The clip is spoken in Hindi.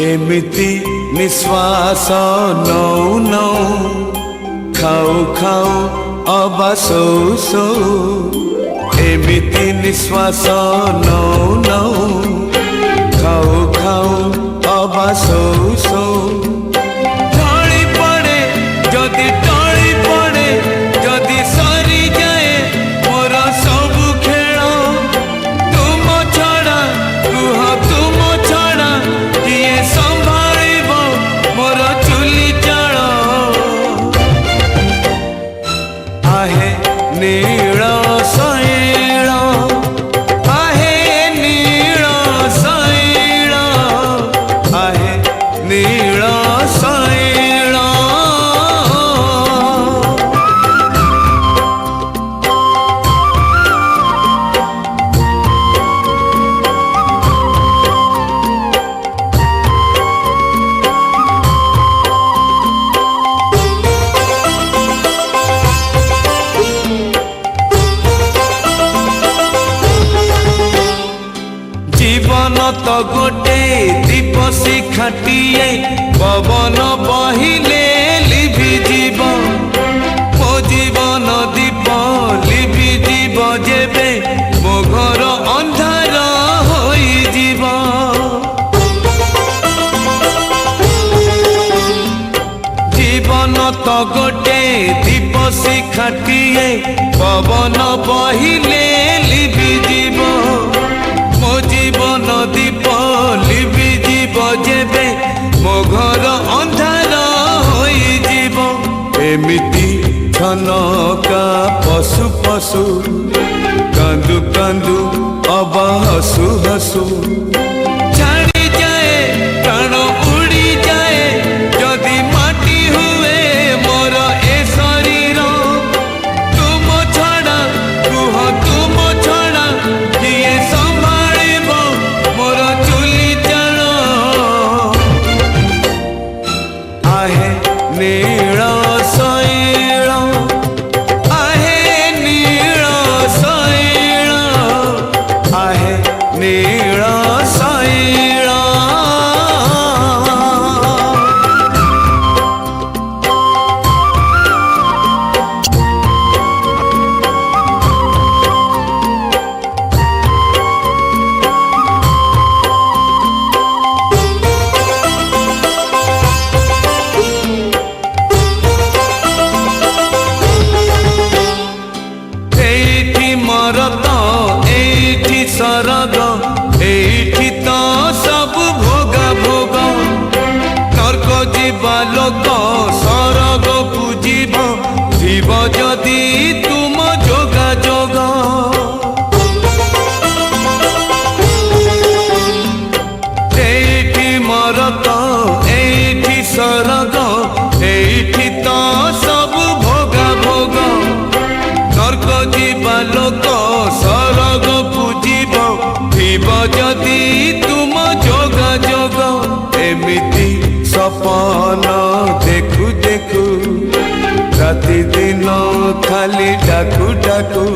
एमिति निश्वास नौ नौ खाऊ खाऊ अबा सौ सौ एमिति निश्वास नौ नौ खाऊ खाऊ अबा सौ सौ ढली पड़े जदि टली पड़े जदि सरी जाए मोर सबु खेल तुम छड़ा कुह तुम छड़ा किए संभालिब मोर चुली चाल आहे नील शैल आहे नील शैल आहे नील शैल जीवन तो गोटे दीप शिखाटिए पवन बहिले लिभि जीव मो जीवन दीप लिभि जीव जेबे मो घर अंधार होई जीव जीवन तो गोटे दीप शिखाटिए पवन बहिले लिभि जीव मो जीवन दीप लिभि जीव जेबे मो घर अंधार होई जीव एमिति छनका पशु पशु कांदु कांदु अब हसु हसु छाड़ी जाए प्राण उड़ी जाए जदि माटी हुए मोर ए शरीर तुम छड़ा कुह तुम छड़ा किए संभालिब मोर चुली चाल आहे नील शैल आहे नील शैल आहे नील शैल एठी मरत एठी सरग एठी तो सब भोगा भोग नर्क जीवा लोक सरग पूजिब जीव जदि तुम जोगा जोग एठी मरत एठी सरग एठी तो सब भोगा भोग नर्क जीवा लोक सरग पूजिब जीव जदि तुम जोगा जोग एमिति सपन देखु देखु राति दिन खाली डाकु डाकु